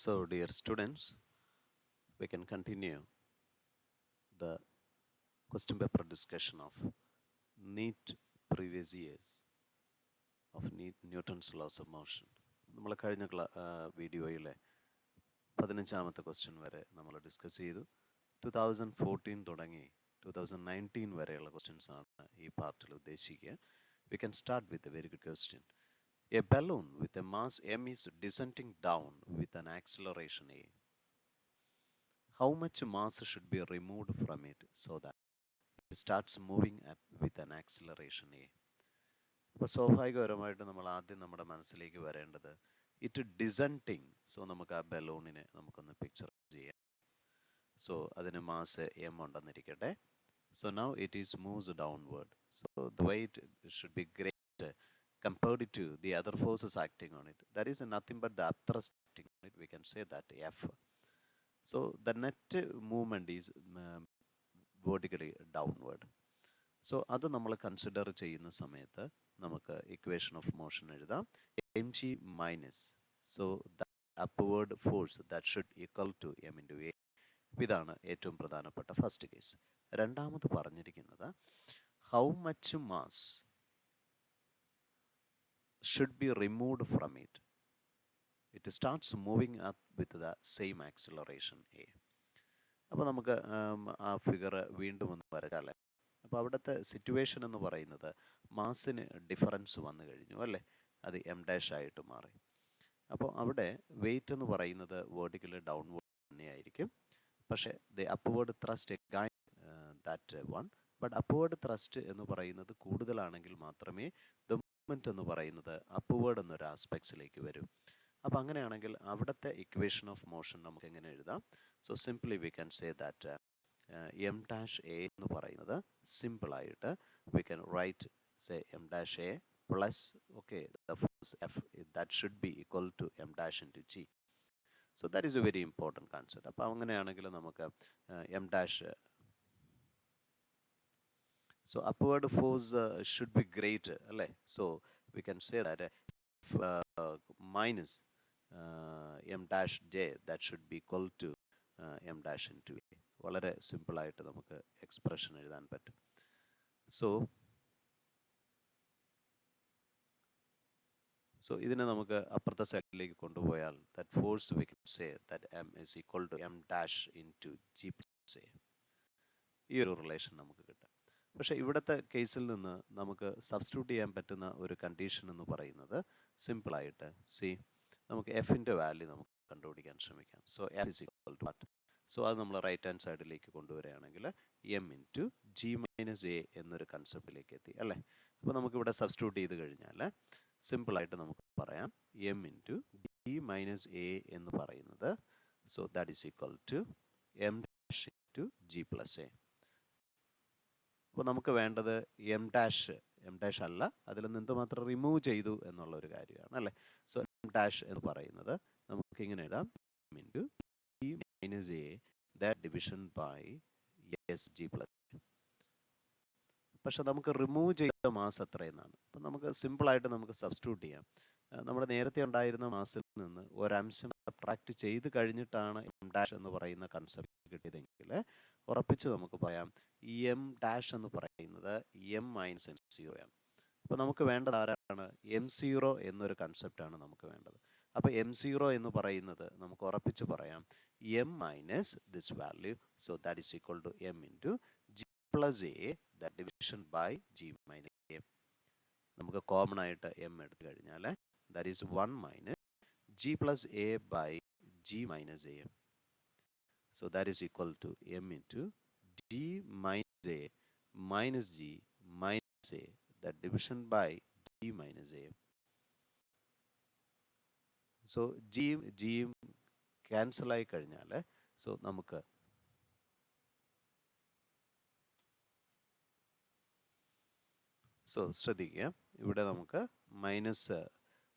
So, dear students, we can continue the question paper discussion of Neet previous years of Newton's laws of motion. നമ്മൾ കഴിഞ്ഞ വീഡിയോയിലെ 15ാമത്തെ question വരെ നമ്മൾ discuss ചെയ്തു. 2014 തുടങ്ങി 2019 വരെയുള്ള ക്വസ്റ്റ്യൻസ് ആണ് ഈ പാർട്ടിൽ ഉദ്ദേശിക്കുക. We can start with a very good question. A balloon with a mass m is descending down with an acceleration a. How much mass should be removed from it so that it starts moving up with an acceleration a? അപ്പോൾ സ്വാഭാവികപരമായിട്ട് നമ്മൾ ആദ്യം നമ്മുടെ മനസ്സിലേക്ക് വരേണ്ടത് it descending. So നമുക്ക് ആ ബലൂണിനെ നമുക്കൊന്ന് picture ചെയ്യാം. സോ അതിന് മാസ് എം ഉണ്ടെന്നിരിക്കട്ടെ. So now it is moves downward. So the weight should be great compared to the other forces acting on it. That is nothing but the upthrust acting on it. We can say that F. So the net movement is vertically downward. So അത് നമ്മൾ consider ചെയ്യുന്ന സമയത്ത് നമുക്ക് equation of motion എഴുതാം. M G minus so the upward force that should equal to M into A. ഇതാണ് ഏറ്റവും പ്രധാനപ്പെട്ട first case. രണ്ടാമത് പറഞ്ഞിരിക്കുന്നത് how much mass should be removed from it. It starts moving up with the same acceleration a. അപ്പോൾ നമുക്ക് ആ figure വീണ്ടും ഒന്ന് വരച്ചാലേ. അപ്പോൾ അവിടുത്തെ സിറ്റുവേഷൻ എന്ന് പറയുന്നത് മാസിന് ഡിഫറൻസ് വന്നു കഴിഞ്ഞു അല്ലേ, അത് എം ഡാഷ് ആയിട്ട് മാറി. അപ്പോൾ അവിടെ വെയിറ്റ് എന്ന് പറയുന്നത് വേർട്ടിക്കലി ഡൗൺവേർഡ് തന്നെയായിരിക്കും. പക്ഷേ the upward thrust that one. But upward thrust എന്ന് പറയുന്നത് കൂടുതലാണെങ്കിൽ മാത്രമേ ദ മൂവ്മെൻറ്റ് എന്ന് പറയുന്നത് അപ്വേർഡ് എന്നൊരു ആസ്പെക്ട്സിലേക്ക് വരും. അപ്പോൾ അങ്ങനെയാണെങ്കിൽ അവിടുത്തെ ഇക്വേഷൻ ഓഫ് മോഷൻ നമുക്ക് എങ്ങനെ എഴുതാം? So simply we can say that M dash A എന്ന് പറയുന്നത് സിമ്പിളായിട്ട് we can write say M dash A plus okay the force F that should be equal to M dash into G. So that is a very important concept. അപ്പോൾ അങ്ങനെയാണെങ്കിൽ നമുക്ക് M dash so upward force should be greater അല്ലേ. So we can say that minus m dash j that should be equal to m dash into a. വളരെ സിമ്പിളായിട്ട് നമുക്ക് expression എഴുതാൻ പറ്റും. So ഇതിനെ നമുക്ക് അപ്പുറത്തെ സൈഡിലേക്ക് കൊണ്ടുപോയാൽ that force we can say that m is equal to m dash into g plus a. ഈ ഒരു റിലേഷൻ നമുക്ക് കിട്ടും. പക്ഷേ ഇവിടുത്തെ കേസിൽ നിന്ന് നമുക്ക് സബ്സ്റ്റിറ്റ്യൂട്ട് ചെയ്യാൻ പറ്റുന്ന ഒരു കണ്ടീഷൻ എന്ന് പറയുന്നത് സിമ്പിളായിട്ട് നമുക്ക് എഫിൻ്റെ വാല്യൂ നമുക്ക് കണ്ടുപിടിക്കാൻ ശ്രമിക്കാം. So F is equal to what? So അത് നമ്മൾ റൈറ്റ് ഹാൻഡ് സൈഡിലേക്ക് കൊണ്ടുവരികയാണെങ്കിൽ M into G minus A എന്നൊരു കൺസെപ്റ്റിലേക്ക് എത്തി അല്ലേ. അപ്പോൾ നമുക്കിവിടെ സബ്സ്റ്റിറ്റ്യൂട്ട് ചെയ്ത് കഴിഞ്ഞാൽ സിമ്പിളായിട്ട് നമുക്ക് പറയാം M into G minus A എന്ന് പറയുന്നത് so that is equal to M dash into G plus A. അപ്പോൾ നമുക്ക് വേണ്ടത് എം ഡാഷ് അല്ല, അതിൽ നിന്ന് എന്തുമാത്രം റിമൂവ് ചെയ്തു എന്നുള്ളൊരു കാര്യമാണ് അല്ലേ. സോ എം ഡാഷ് എന്ന് പറയുന്നത് നമുക്ക് ഇങ്ങനെ എഴുതാം into G minus A that division by S G plus. പക്ഷെ നമുക്ക് റിമൂവ് ചെയ്ത മാസ് എത്രയെന്നാണ്. അപ്പം നമുക്ക് സിമ്പിളായിട്ട് നമുക്ക് സബ്സ്റ്റിറ്റ്യൂട്ട് ചെയ്യാം. നമ്മുടെ നേരത്തെ ഉണ്ടായിരുന്ന മാസിൽ നിന്ന് ഒരംശം സബ്ട്രാക്ട് ചെയ്ത് കഴിഞ്ഞിട്ടാണ് എം ഡാഷ് എന്ന് പറയുന്ന കൺസെപ്റ്റ് കിട്ടിയതെങ്കിൽ ഉറപ്പിച്ച് നമുക്ക് പറയാം എം ഡാഷ് എന്ന് പറയുന്നത് എം മൈനസ് എം സീറോ ആണ്. അപ്പോൾ നമുക്ക് വേണ്ടത് ആരാണ്? എം സീറോ എന്നൊരു കൺസെപ്റ്റാണ് നമുക്ക് വേണ്ടത്. അപ്പോൾ എം സീറോ എന്ന് പറയുന്നത് നമുക്ക് ഉറപ്പിച്ച് പറയാം m minus this value. So that is equal to M into G plus a that division by g minus a. നമുക്ക് കോമൺ ആയിട്ട് എം എടുത്തു കഴിഞ്ഞാൽ that is 1 minus g plus a by g minus a. So that is equal to M into g minus a minus g minus a that division by g minus a. So g cancel ആയി കഴിഞ്ഞാൽ so നമുക്ക് ശ്രദ്ധിക്കുക ഇവിടെ നമുക്ക് minus.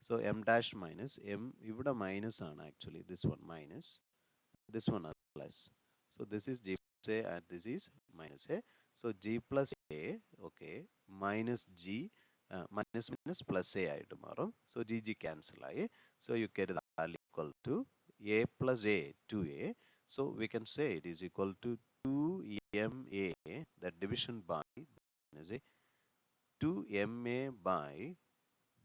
So M dash minus M ഇവിടെ minus ആണ് actually. This one minus, this one plus. So this is G a and this is minus a. So g plus a okay minus g minus minus plus a ആയിട്ട് മാറും. So g cancel ആയി. So you get the value equal to A plus A, 2A. So we can say it is equal to 2MA, that division by minus A, 2MA by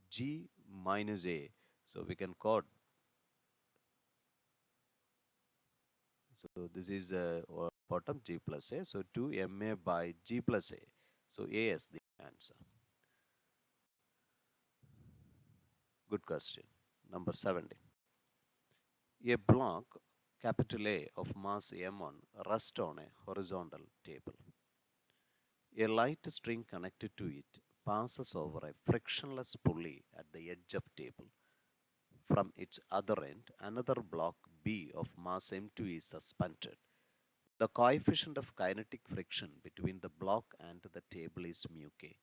G minus A. So we can code. So this is bottom G plus A. So 2MA by G plus A. So A is the answer. Good question. Number 70. A block capital A of mass M1 rests on a horizontal table. A light string connected to it passes over a frictionless pulley at the edge of table. From its other end, another block B of mass M2 is suspended. The coefficient of kinetic friction between the block and the table is mu k.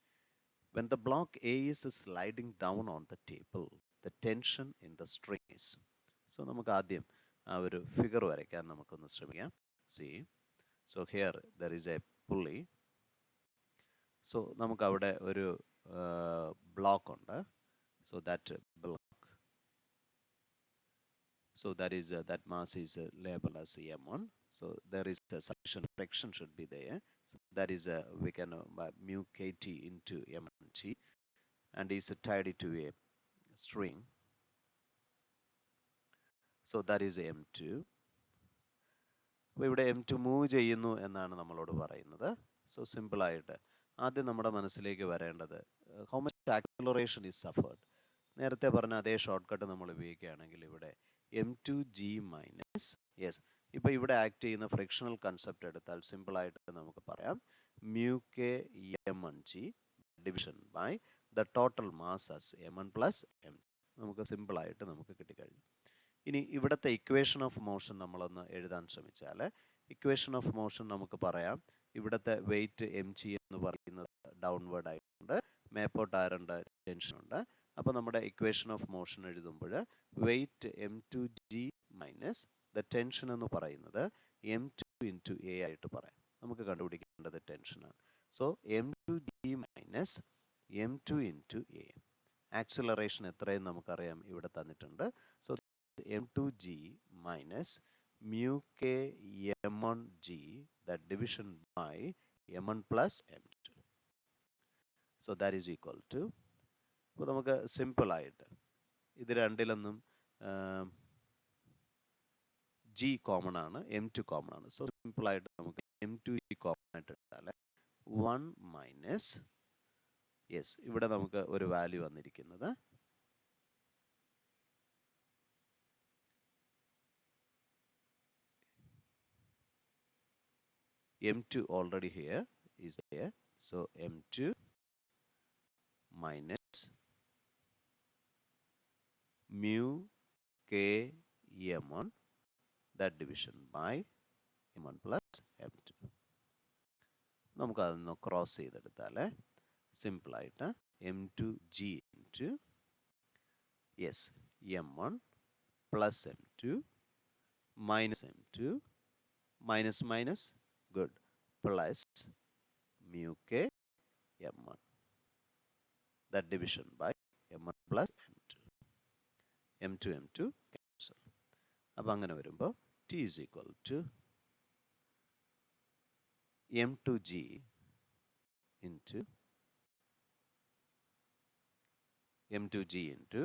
When the block A is sliding down on the table, the tension in the string is. So നമുക്ക് ആദ്യം ആ ഒരു figure വരയ്ക്കാൻ നമുക്കൊന്ന് ശ്രമിക്കാം. See, so here there is a pulley. So നമുക്ക് അവിടെ ഒരു block ഉണ്ട്. So that block, so that is that mass is labeled as M1. So there is a sufficient friction should be there. So that is we can mu kt into M1g, and is tied to a string. So that is M2. അപ്പോൾ ഇവിടെ M2 move ചെയ്യുന്നു എന്നാണ് നമ്മളോട് പറയുന്നത്. So സിമ്പിളായിട്ട് ആദ്യം നമ്മുടെ മനസ്സിലേക്ക് വരേണ്ടത് how much acceleration is suffered. നേരത്തെ പറഞ്ഞ അതേ ഷോർട്ട് കട്ട് നമ്മൾ ഉപയോഗിക്കുകയാണെങ്കിൽ ഇവിടെ M2G മൈനസ്, യെസ്, ഇപ്പോൾ ഇവിടെ ആക്ട് ചെയ്യുന്ന ഫ്രിക്ഷണൽ കൺസെപ്റ്റ് എടുത്താൽ സിമ്പിളായിട്ട് നമുക്ക് പറയാം mu k M1G division by the total mass as M1 plus M. നമുക്ക് സിമ്പിളായിട്ട് നമുക്ക് കിട്ടിക്കഴിഞ്ഞു. ഇനി ഇവിടുത്തെ ഇക്വേഷൻ ഓഫ് മോഷൻ നമ്മളൊന്ന് എഴുതാൻ ശ്രമിച്ചാൽ ഇക്വേഷൻ ഓഫ് മോഷൻ നമുക്ക് പറയാം ഇവിടുത്തെ വെയിറ്റ് mg എന്ന് പറയുന്നത് ഡൗൺവേർഡ് ആയിട്ടുണ്ട്, മേപ്പോട്ട് ആരണ്ട് ടെൻഷനുണ്ട്. അപ്പോൾ നമ്മുടെ ഇക്വേഷൻ ഓഫ് മോഷൻ എഴുതുമ്പോൾ weight M2G minus the tension എന്ന് പറയുന്നത് M2 ഇൻറ്റു എ ആയിട്ട് പറയാം. നമുക്ക് കണ്ടുപിടിക്കേണ്ടത് ടെൻഷനാണ്. So M2G minus M2 into A. Acceleration എത്രയും നമുക്കറിയാം ഇവിടെ തന്നിട്ടുണ്ട്. So M2G minus mu k M1G, that division by M1 plus M2. So that is equal to, അപ്പോൾ നമുക്ക് സിമ്പിളായിട്ട് ഇത് രണ്ടിലൊന്നും G കോമൺ ആണ്, M2 കോമൺ ആണ്. സോ സിമ്പിളായിട്ട് നമുക്ക് M2G കോമൺ ആയിട്ട് എടുത്താൽ 1 മൈനസ്, യെസ്, ഇവിടെ നമുക്ക് ഒരു വാല്യൂ വന്നിരിക്കുന്നത് M2 already here is there. So M2 minus mu k M1, that division by M1 plus M2. നമുക്ക് അതൊന്ന് ക്രോസ് ചെയ്തെടുത്താൽ സിമ്പിളായിട്ട് M2G into, yes, M1 plus M2 minus M2 minus minus, good, plus mu k M1, that division by M1 plus M2. M2 M2 cancel. അപ്പോൾ അങ്ങനെ വരുമ്പോൾ T is equal to M2G into M2G into,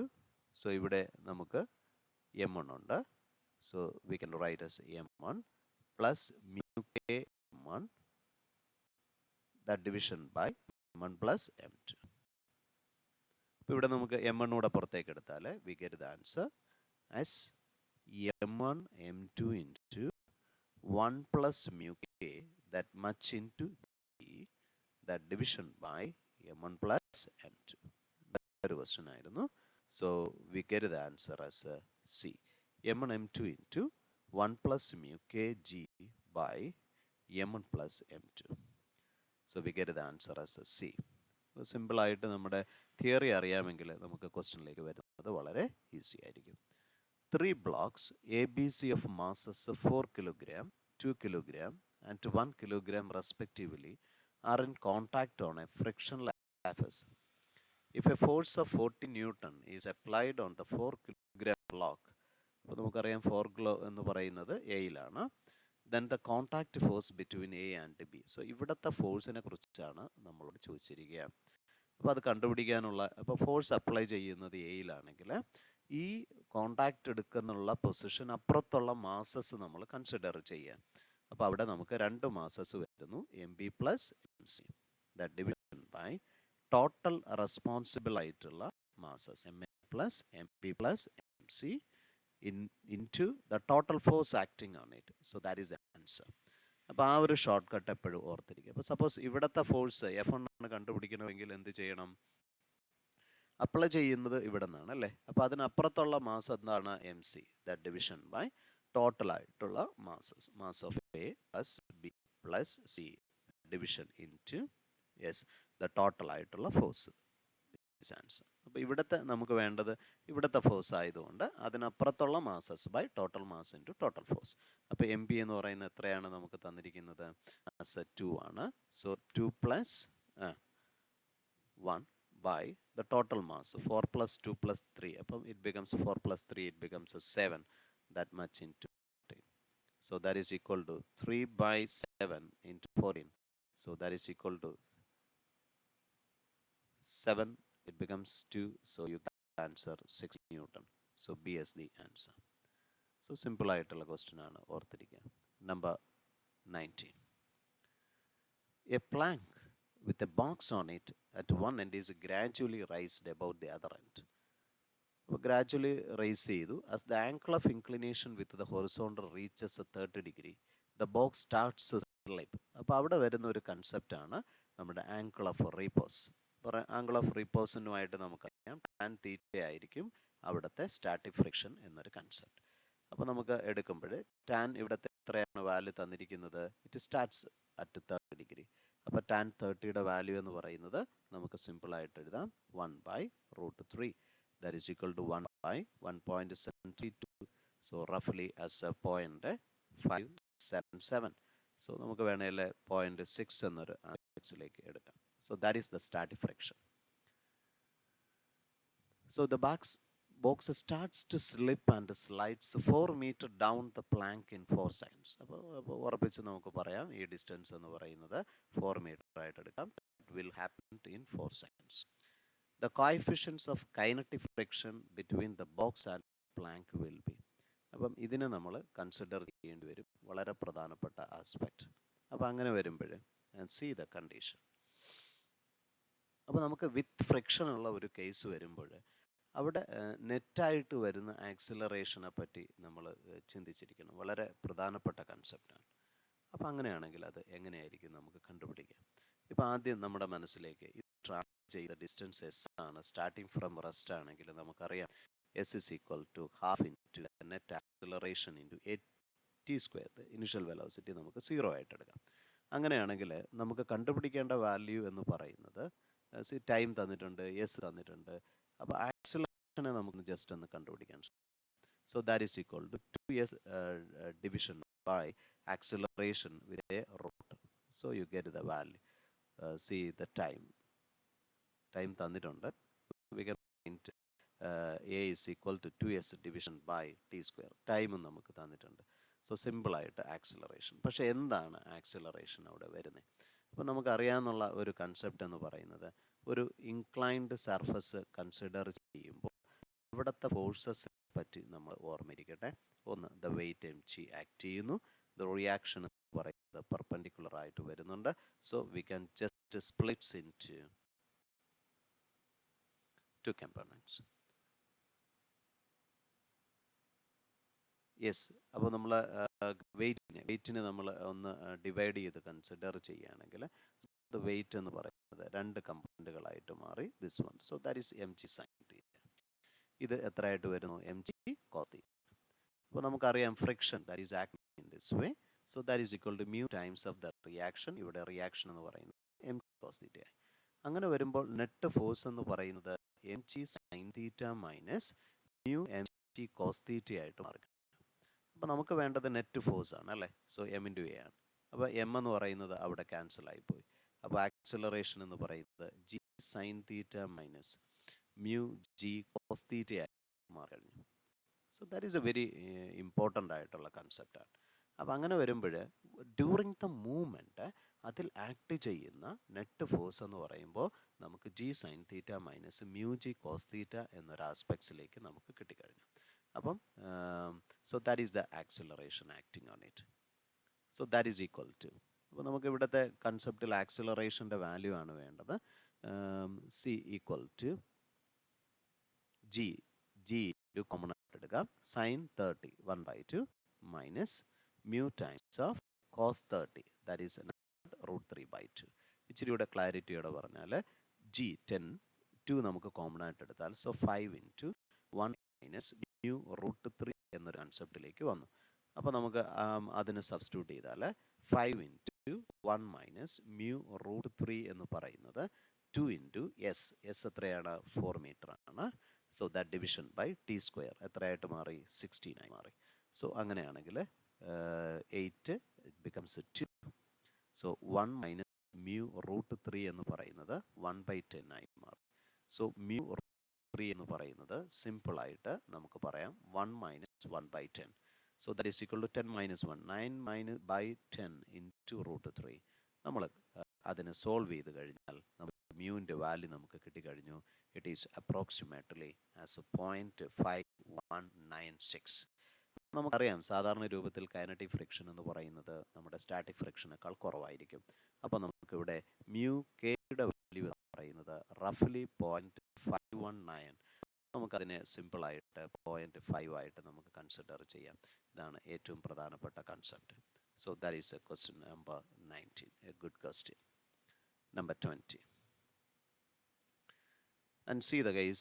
so ഇവിടെ നമുക്ക് M1 ഉണ്ട്. So we can write as M1 plus mu k M1, that division by M1 plus M2. അപ്പോൾ ഇവിടെ നമുക്ക് M1 കൂടെ പുറത്തേക്ക് എടുത്താൽ we get the answer as M1 M2 into 1 plus mu k, that much into D, that division by M1 plus M2. ഒരു question ആയിരുന്നു. So we get the answer as C, M1 M2 into 1 plus mu k G by M1 plus M2. So we get the answer as C. സിമ്പിളായിട്ട് നമ്മുടെ theory അറിയാമെങ്കിൽ നമുക്ക് ക്വസ്റ്റ്യനിലേക്ക് വരുന്നത് വളരെ easy ആയിരിക്കും. 3 blocks ABC of masses 4 kg, 2 kg and 1 kg respectively are in contact on a frictional surface. If a force of 40 Newton is applied on the 4 kg block, അപ്പോൾ നമുക്കറിയാം ഫോർഗ്ലോ എന്ന് പറയുന്നത് എയിലാണ്. Then the contact force between A and B. So ഇവിടുത്തെ ഫോഴ്സിനെ കുറിച്ചാണ് നമ്മളോട് ചോദിച്ചിരിക്കുക. അപ്പോൾ അത് കണ്ടുപിടിക്കാനുള്ള, അപ്പോൾ ഫോഴ്സ് അപ്ലൈ ചെയ്യുന്നത് എയിലാണെങ്കിൽ ഈ കോണ്ടാക്ട് എടുക്കുന്നുള്ള പൊസിഷൻ അപ്പുറത്തുള്ള മാസസ് നമ്മൾ കൺസിഡർ ചെയ്യാം. അപ്പോൾ അവിടെ നമുക്ക് രണ്ട് മാസസ് വരുന്നു, M B plus M C. The division by total responsible ആയിട്ടുള്ള masses M A plus M B plus M C into the total force acting on it. So that is the answer. അപ്പോൾ ആ ഒരു short cut എപ്പോഴും ഓർത്തിരിക്കുക. അപ്പോൾ suppose ഇവിടുത്തെ force F1 ആണ് കണ്ടുപിടിക്കണമെങ്കിൽ എന്ത് ചെയ്യണം? അപ്ലൈ ചെയ്യുന്നത് ഇവിടെ നിന്നാണ് അല്ലേ. അപ്പോൾ അതിനപ്പുറത്തുള്ള മാസ് എന്താണ്? M C. The division by total ആയിട്ടുള്ള masses, mass of A plus B plus C division into the total ആയിട്ടുള്ള ഫോഴ്സ്. ചാൻസ്. അപ്പോൾ ഇവിടുത്തെ നമുക്ക് വേണ്ടത് ഇവിടുത്തെ ഫോഴ്സ് ആയതുകൊണ്ട് അതിനപ്പുറത്തുള്ള masses by total mass into total force. അപ്പോൾ എം പി എന്ന് പറയുന്നത് എത്രയാണ് നമുക്ക് തന്നിരിക്കുന്നത്? 2 ആണ്. So 2 plus 1 by the total mass 4 plus 2 plus 3. അപ്പം it becomes 4 plus 3, it becomes 7. That much into 14. So that is equal to 3 by 7 into 14. So that is equal to 7. It becomes 2, so you can answer 6 Newton. So B is the answer. So simple ആയിട്ടുള്ള question ആണ്, ഓർത്തിരിക്കുക. Number 19. A plank with a box on it at one end is gradually raised above the other end. Gradually raise ചെയ്തു. As the angle of inclination with the horizontal reaches a 30 degree, the box starts to slip. അപ്പോൾ അവിടെ വരുന്ന ഒരു concept ആണ് നമ്മുടെ angle of repose. Angle of റീപോസിനുമായിട്ട് നമുക്കറിയാം tan തീറ്റ ആയിരിക്കും അവിടുത്തെ സ്റ്റാറ്റിക് ഫ്രിക്ഷൻ എന്നൊരു കൺസെപ്റ്റ്. അപ്പോൾ നമുക്ക് എടുക്കുമ്പോൾ ടാൻ ഇവിടുത്തെ എത്രയാണ് വാല്യൂ തന്നിരിക്കുന്നത്? It starts at 30 degree. അപ്പോൾ ടാൻ 30യുടെ വാല്യൂ എന്ന് പറയുന്നത് നമുക്ക് സിമ്പിളായിട്ട് എഴുതാം 1/√3. That is equal to 1/1.732. So റഫ്ലി ആസ് എ 0.577. സോ നമുക്ക് വേണമെങ്കിൽ 0.6 എന്നൊരു ആൻസറിലേക്ക് എടുക്കാം. So that is the static friction. So the box starts to slip and slides 4 meters down the plank in 4 seconds. അപ്പോൾ ഉറപ്പിച്ച് നമുക്ക് പറയാം ഈ ഡിസ്റ്റൻസ് എന്ന് പറയുന്നത് 4 meter ആയിട്ട് എടുക്കാം. It will happen in 4 seconds. The coefficients of kinetic friction between the box and plank will be. അപ്പം ഇതിനെ നമ്മൾ കൺസിഡർ ചെയ്യേണ്ടി വരും, വളരെ പ്രധാനപ്പെട്ട ആസ്പെക്റ്റ്. അപ്പോൾ അങ്ങനെ വരുമ്പോൾ see the condition. അപ്പോൾ നമുക്ക് വിത്ത് ഫ്രിക്ഷൻ ഉള്ള ഒരു കേസ് വരുമ്പോൾ അവിടെ നെറ്റായിട്ട് വരുന്ന ആക്സിലറേഷനെ പറ്റി നമ്മൾ ചിന്തിച്ചിരിക്കണം. വളരെ പ്രധാനപ്പെട്ട കൺസെപ്റ്റാണ്. അപ്പോൾ അങ്ങനെയാണെങ്കിൽ അത് എങ്ങനെയായിരിക്കും നമുക്ക് കണ്ടുപിടിക്കാം? ഇപ്പോൾ ആദ്യം നമ്മുടെ മനസ്സിലേക്ക് ഇത് ട്രാവൽ ചെയ്ത ഡിസ്റ്റൻസ് എസ് ആണ്. സ്റ്റാർട്ടിങ് ഫ്രം റെസ്റ്റ് ആണെങ്കിൽ നമുക്കറിയാം s is equal to half into net acceleration into t². Initial velocity നമുക്ക് 0 ആയിട്ട് എടുക്കാം. അങ്ങനെയാണെങ്കിൽ നമുക്ക് കണ്ടുപിടിക്കേണ്ട വാല്യൂ എന്ന് പറയുന്നത് ടൈം തന്നിട്ടുണ്ട്, എസ് തന്നിട്ടുണ്ട്. അപ്പോൾ ആക്സിലറേഷനെ നമുക്ക് ജസ്റ്റ് ഒന്ന് കണ്ടുപിടിക്കാൻ ശ്രമിക്കാം. So that is equal to 2s division by acceleration with a root. So you get the value. See the time തന്നിട്ടുണ്ട്. We can find A is equal to 2s division by t². ടൈമും നമുക്ക് തന്നിട്ടുണ്ട്. So സിമ്പിളായിട്ട് acceleration. പക്ഷേ എന്താണ് acceleration അവിടെ വരുന്നത്? അപ്പോൾ നമുക്കറിയാമെന്നുള്ള ഒരു കൺസെപ്റ്റ് എന്ന് പറയുന്നത് ഒരു ഇൻക്ലൈൻഡ് സർഫസ് കൺസിഡർ ചെയ്യുമ്പോൾ ഇവിടുത്തെ ഫോഴ്സസിനെ പറ്റി നമ്മൾ ഓർമ്മിരിക്കട്ടെ. ഒന്ന്, ദ വെയിറ്റ് mg ആക്ട് ചെയ്യുന്നു. ദ റിയാക്ഷൻ എന്ന് പറയുന്നത് പെർപെൻഡിക്കുലർ ആയിട്ട് വരുന്നുണ്ട്. So we can just splits into 2 components. Yes. അപ്പോൾ നമ്മൾ വെയിറ്റിനെ നമ്മൾ ഒന്ന് ഡിവൈഡ് ചെയ്ത് കൺസിഡർ ചെയ്യുകയാണെങ്കിൽ വെയിറ്റ് എന്ന് പറയുന്നത് 2 കമ്പണന്റുകളായിട്ട് മാറി. This one. So that is mg sin theta. ഇത് എത്രയായിട്ട് വരുന്നു? mg cos theta. അപ്പോൾ നമുക്കറിയാം friction that is acting in this way. So that is equal to mu times of the reaction. ഇവിടെ റിയാക്ഷൻ എന്ന് പറയുന്നത് mg cos തീറ്റ. അങ്ങനെ വരുമ്പോൾ നെറ്റ് ഫോഴ്സ് എന്ന് പറയുന്നത് mg sin theta minus mu mg cos തീറ്റ ആയിട്ട് മാറി. അപ്പോൾ നമുക്ക് വേണ്ടത് നെറ്റ് ഫോഴ്സ് ആണ് അല്ലേ. സോ m × a ആണ്. അപ്പോൾ m എന്ന് പറയുന്നത് അവിടെ ക്യാൻസൽ ആയിപ്പോയി. അപ്പോൾ ആക്സിലറേഷൻ എന്ന് പറയുന്നത് g sin theta minus mu g cos theta ആയി മാറി കഴിഞ്ഞു. So that is a very important ആയിട്ടുള്ള കൺസെപ്റ്റാണ്. അപ്പം അങ്ങനെ വരുമ്പോൾ ഡ്യൂറിങ് ദ മൂവ്മെൻറ്റ് അതിൽ ആക്ട് ചെയ്യുന്ന നെറ്റ് ഫോഴ്സ് എന്ന് പറയുമ്പോൾ നമുക്ക് g sine theta minus mu g cos theta എന്നൊരു ആസ്പെക്ട്സിലേക്ക് നമുക്ക് കിട്ടിക്കഴിഞ്ഞു. അപ്പം so that is the acceleration acting on it. So that is equal to, അപ്പോൾ നമുക്ക് ഇവിടുത്തെ കൺസെപ്റ്റിൽ ആക്സിലറേഷൻ്റെ വാല്യൂ ആണ് വേണ്ടത്. C equal to g common ആയിട്ട് എടുക്കുക, sine 30 1/2 minus mu times of cos 30 that is √3/2. ഇച്ചിരി കൂടെ ക്ലാരിറ്റിയോടെ പറഞ്ഞാൽ ജി 2 നമുക്ക് കോമൺ ആയിട്ട് എടുത്താൽ സോ 5 × 1 മൈനസ് മ്യൂ √3 എന്നൊരു കൺസെപ്റ്റിലേക്ക് വന്നു. അപ്പോൾ നമുക്ക് അതിന് സബ്സ്റ്റിറ്റ്യൂട്ട് ചെയ്താൽ 5 × 1 മൈനസ് മ്യൂ √3 എന്ന് പറയുന്നത് 2 × s എത്രയാണ് 4 മീറ്റർ ആണ്. So that division by T square എത്രയായിട്ട് മാറി 16 ആയി മാറി. സോ അങ്ങനെയാണെങ്കിൽ 8 it becomes 2. So 1 minus mu √3 എന്ന് പറയുന്നത് 1/10 ആയി മാറി. സോ മ്യൂ √3 എന്ന് പറയുന്നത് സിമ്പിളായിട്ട് നമുക്ക് പറയാം 1 minus 1/10. So that is equal to 10 minus 1, 9/10 into √3. നമ്മൾ അതിനെ സോൾവ് ചെയ്ത് കഴിഞ്ഞാൽ നമുക്ക് മ്യൂവിൻ്റെ വാല്യൂ നമുക്ക് കിട്ടിക്കഴിഞ്ഞു. It is approximately as 0.5196. നമുക്കറിയാം സാധാരണ രൂപത്തിൽ കൈനറ്റിക് ഫ്രിക്ഷൻ എന്ന് പറയുന്നത് നമ്മുടെ സ്റ്റാറ്റിക് ഫ്രിക്ഷനേക്കാൾ കുറവായിരിക്കും. അപ്പോൾ നമുക്കിവിടെ മ്യൂ കെയുടെ വാല്യൂ എന്ന് പറയുന്നത് റഫ്ലി 0.519. നമുക്കതിനെ സിമ്പിളായിട്ട് 0.5 ആയിട്ട് നമുക്ക് കൺസിഡർ ചെയ്യാം. ഇതാണ് ഏറ്റവും പ്രധാനപ്പെട്ട concept. So that is A question number 19, A good question. Number 20. And see the guys,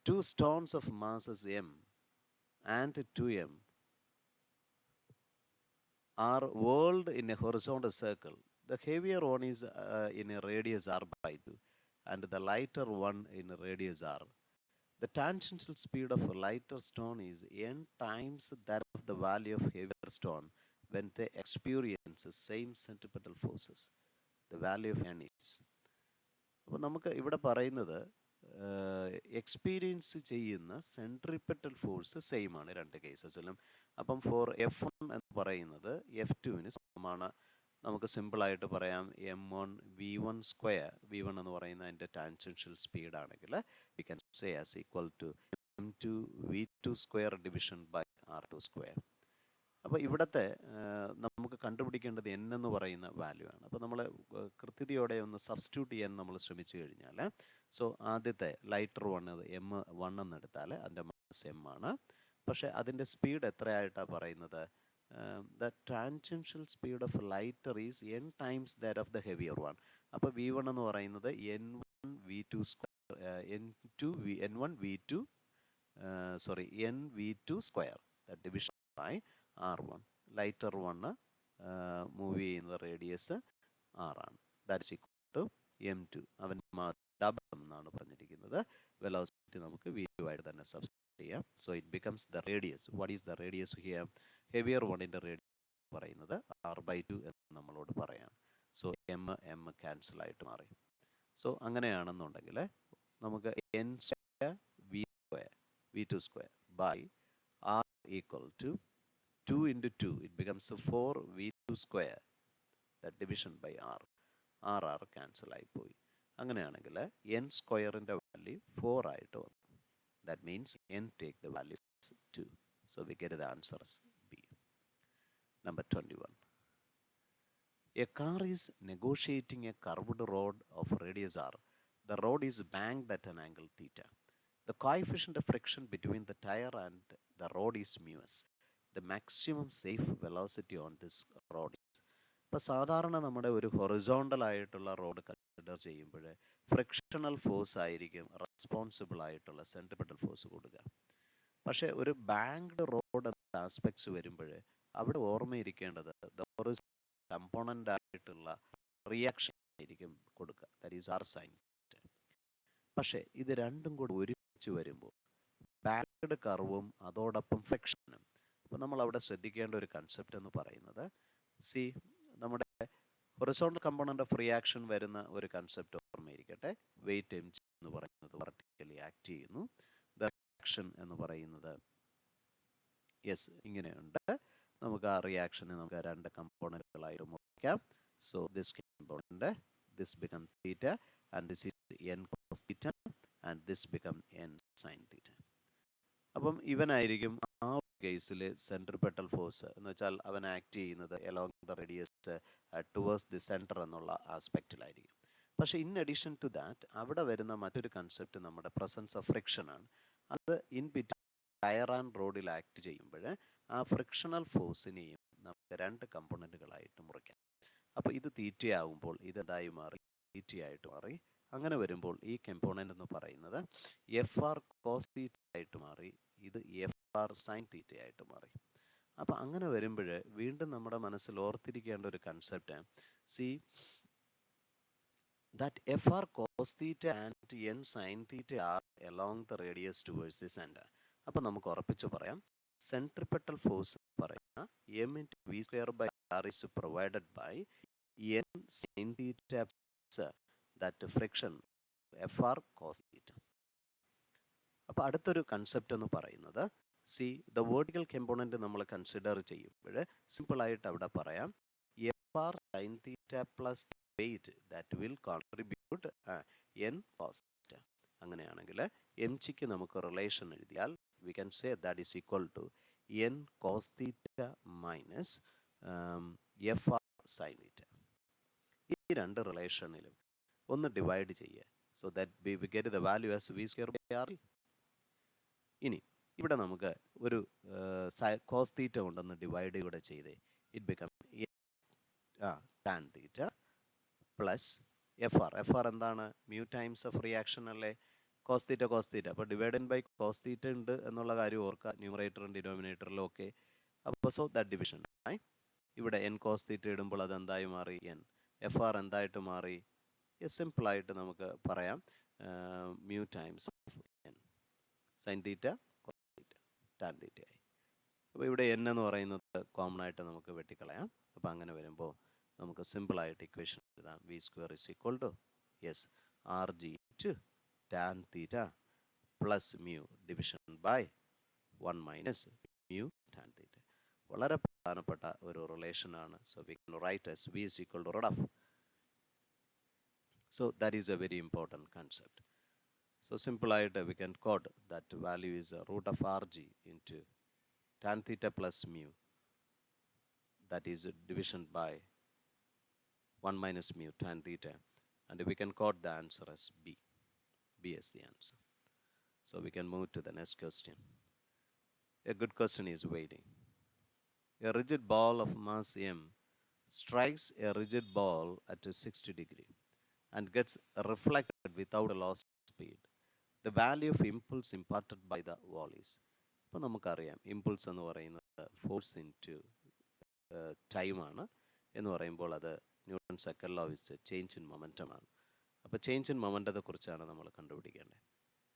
two stones of masses m and 2m are whirled in a horizontal circle. The heavier one is in a radius r/2 and the lighter one in a radius r. The tangential speed of a lighter stone is n times that of the value of heavier stone when they experience the same centripetal forces. The value of n is. അപ്പോൾ നമുക്ക് ഇവിടെ പറയുന്നത് experience ചെയ്യുന്ന സെൻട്രിപ്പെറ്റൽ force same ആണ് രണ്ട് കേസസിലും. അപ്പം four F1 എന്ന് പറയുന്നത് F2-ന് സമമാണ്. നമുക്ക് സിമ്പിളായിട്ട് പറയാം m1 v1 സ്ക്വയർ, v1 എന്ന് പറയുന്ന അതിൻ്റെ ടാൻജൻഷ്യൽ സ്പീഡാണെങ്കിൽ we can say as equal to m2 v2 square division by r2 square. അപ്പോൾ ഇവിടുത്തെ നമുക്ക് കണ്ടുപിടിക്കേണ്ടത് n എന്ന് പറയുന്ന വാല്യൂ ആണ്. അപ്പോൾ നമ്മൾ കൃത്യതയോടെ ഒന്ന് സബ്സ്റ്റിറ്റ്യൂട്ട് ചെയ്യാൻ നമ്മൾ ശ്രമിച്ചു കഴിഞ്ഞാൽ സോ ആദ്യത്തെ ലൈറ്റർ m1 എന്നെടുത്താൽ അതിൻ്റെ മാസ് m ആണ്. പക്ഷേ അതിൻ്റെ സ്പീഡ് എത്രയായിട്ടാണ് പറയുന്നത്? The tangential speed of lighter is n times that of the heavier one. അപ്പോൾ v1 എന്ന് പറയുന്നത് n1 v2 square nv2 square that division by r1. Lighter 1 move ചെയ്യുന്നത് റേഡിയസ് r ആണ്. That's equal to m2. അവൻ double എന്നാണ് പറഞ്ഞിരിക്കുന്നത്. Velocity നമുക്ക് v2 ആയിട്ട് തന്നെ സബ്സ്റ്റിറ്റ്യൂട്ട് ചെയ്യാം. So it becomes the radius. What is the radius here? Heavier വണ്ണിൻ്റെ റേഡിയസ് പറയുന്നത് r/2 എന്ന് നമ്മളോട് പറയാം. സോ m ക്യാൻസൽ ആയിട്ട് മാറി. സോ അങ്ങനെയാണെന്നുണ്ടെങ്കിൽ നമുക്ക് n square v2 square by r equal to 2 × 2 it becomes 4 v2 square the division by r. r cancel ആയിപ്പോയി. അങ്ങനെയാണെങ്കിൽ n സ്ക്വയറിൻ്റെ വാല്യൂ 4 ആയിട്ട് വന്നു. That means n take the value 2. So we get the answer as B. Number 21. A car is negotiating a curved rod of radius r. The rod is banked at an angle theta. The coefficient of friction between the tire and the rod is μs. The maximum safe velocity on this rod is. ഇപ്പോൾ സാധാരണ നമ്മുടെ ഒരു horizontal ആയിട്ടുള്ള road consider ചെയ്യുമ്പോൾ frictional force ആയിരിക്കും responsible ആയിട്ടുള്ള centripetal force കൊടുക്കുക. പക്ഷേ ഒരു ബാങ്ക്ഡ് റോഡ് ആസ്പെക്ട്സ് വരുമ്പോൾ അവിടെ ഓർമ്മയിരിക്കേണ്ടത് കമ്പോണൻ്റ് ആയിട്ടുള്ള റിയാക്ഷൻ ആയിരിക്കും കൊടുക്കുക. That is r sine. പക്ഷേ ഇത് രണ്ടും കൂടി ഒരുമിച്ച് വരുമ്പോൾ ബാങ്ക്ഡ് കർവും അതോടൊപ്പം ഫ്രിക്ഷനും. അപ്പോൾ നമ്മൾ അവിടെ ശ്രദ്ധിക്കേണ്ട ഒരു കൺസെപ്റ്റ് എന്ന് പറയുന്നത് നമ്മുടെ ഹൊറിസോണ്ടൽ കമ്പോണൻ്റ് ഓഫ് റിയാക്ഷൻ വരുന്ന ഒരു കൺസെപ്റ്റ് ഓർമ്മയിരിക്കട്ടെ. വെയിറ്റ് എം ജി എന്ന് പറയുന്നത് വെർട്ടിക്കലി ആക്ട് ചെയ്യുന്നു. ദ റിയാക്ഷൻ എന്ന് പറയുന്നത് യെസ്, ഇങ്ങനെയുണ്ട്. നമുക്ക് ആ റിയാക്ഷനെ നമുക്ക് രണ്ട് കമ്പോണൻറ്റുകളായിട്ട് മുറിക്കാം. So this component, this become theta and this is N cos theta and this become N sine theta. അപ്പം ഇവനായിരിക്കും ആ കേസിൽ സെൻട്രിപെറ്റൽ ഫോഴ്സ് എന്ന് വെച്ചാൽ അവൻ ആക്ട് ചെയ്യുന്നത് along the radius towards the centre എന്നുള്ള ആസ്പെക്റ്റിലായിരിക്കും. പക്ഷേ ഇൻ അഡീഷൻ ടു ദാറ്റ് അവിടെ വരുന്ന മറ്റൊരു കൺസെപ്റ്റ് നമ്മുടെ പ്രസൻസ് ഓഫ് ഫ്രിക്ഷൻ ആണ്. അത് ഇൻ ബിറ്റ്വീൻ ടയർ ആൻഡ് റോഡിൽ ആക്ട് ചെയ്യുമ്പോൾ ആ ഫ്രിക്ഷണൽ ഫോഴ്സിനെയും നമുക്ക് രണ്ട് കമ്പോണൻറ്റുകളായിട്ട് മുറിക്കാം. അപ്പോൾ ഇത് തീറ്റയാകുമ്പോൾ ഇതെന്തായി മാറി? തീറ്റയായിട്ട് മാറി. അങ്ങനെ വരുമ്പോൾ ഈ കമ്പോണൻ്റ് എന്ന് പറയുന്നത് എഫ് ആർ കോസ് തീറ്റ ആയിട്ട് മാറി. ഇത് എഫ് ആർ സൈൻ തീറ്റ ആയിട്ട് മാറി. അപ്പോൾ അങ്ങനെ വരുമ്പോൾ വീണ്ടും നമ്മുടെ മനസ്സിൽ ഓർത്തിരിക്കേണ്ട ഒരു concept, see that f r cos theta and n sine theta are along the radius towards the centre. അപ്പോൾ നമുക്ക് ഉറപ്പിച്ച് പറയാം, സെൻട്രിപെറ്റൽ ഫോഴ്സ് എന്ന് പറയുന്ന m into v square by r is provided by n sine theta that friction f r cos theta. അപ്പോൾ അടുത്തൊരു concept എന്ന് പറയുന്നത്, സി ദ വേർട്ടിക്കൽ കമ്പോണൻറ്റ് നമ്മൾ കൺസിഡർ ചെയ്യുമ്പോൾ സിമ്പിളായിട്ട് അവിടെ പറയാം f r sine theta plus weight that will contribute n cos theta. അങ്ങനെയാണെങ്കിൽ എം ജിക്ക് നമുക്ക് റിലേഷൻ എഴുതിയാൽ we can say that is equal to n cos theta minus f r sine theta. ഈ രണ്ട് റിലേഷനിലും ഒന്ന് ഡിവൈഡ് ചെയ്യുക. So that we get the value as v square by r. ഇനി ഇവിടെ നമുക്ക് ഒരു കോസ് തീറ്റ കൊണ്ടൊന്ന് ഡിവൈഡ് കൂടെ ചെയ്തേ. It become tan theta plus f r. F r എന്താണ്? മ്യൂ ടൈംസ് ഓഫ് റിയാക്ഷൻ അല്ലേ? Cos theta cos theta. അപ്പോൾ ഡിവൈഡഡ് ബൈ കോസ് തീറ്റ ഉണ്ട് എന്നുള്ള കാര്യം ഓർക്കുക, ന്യൂമറേറ്ററും ഡിനോമിനേറ്ററിലും ഒക്കെ. അപ്പോൾ സോ ദാറ്റ് ഡിവിഷൻ ഇവിടെ എൻ കോസ് തീറ്റ ഇടുമ്പോൾ അത് എന്തായി മാറി? എൻ. എഫ് ആർ എന്തായിട്ട് മാറി? സിമ്പിളായിട്ട് നമുക്ക് പറയാം mu times of n sine theta cos theta tan theta ആയി. അപ്പോൾ ഇവിടെ എൻ എന്ന് പറയുന്നത് കോമൺ ആയിട്ട് നമുക്ക് വെട്ടിക്കളയാം. അപ്പോൾ അങ്ങനെ വരുമ്പോൾ നമുക്ക് സിമ്പിളായിട്ട് ഇക്വേഷൻ എഴുതാം. V square is equal to yes R G to tan theta plus mu division by 1 minus mu tan theta. വളരെ പ്രധാനപ്പെട്ട ഒരു റിലേഷനാണ്. So we can write as v is equal to root of. So that is a very important concept. So simple ആയിട്ട് we can quote that value is root of rg into tan theta plus mu, that is division by 1 minus mu tan theta, and we can quote the answer as b. B is the answer. So we can move to the next question. A good question is waiting. A rigid ball of mass m strikes a rigid ball at a 60 degree and gets reflected without a loss of speed. The value of impulse imparted by the wall is. അപ്പോൾ നമുക്കറിയാം impulse എന്ന് പറയുന്നത് force into ടൈമാണ് എന്ന് പറയുമ്പോൾ അത് newton second law is change in momentum ആണ്. അപ്പോൾ ചേഞ്ച് ഇൻ മൊമെൻറ്റത്തെ കുറിച്ചാണ് നമ്മൾ കണ്ടുപിടിക്കേണ്ടത്.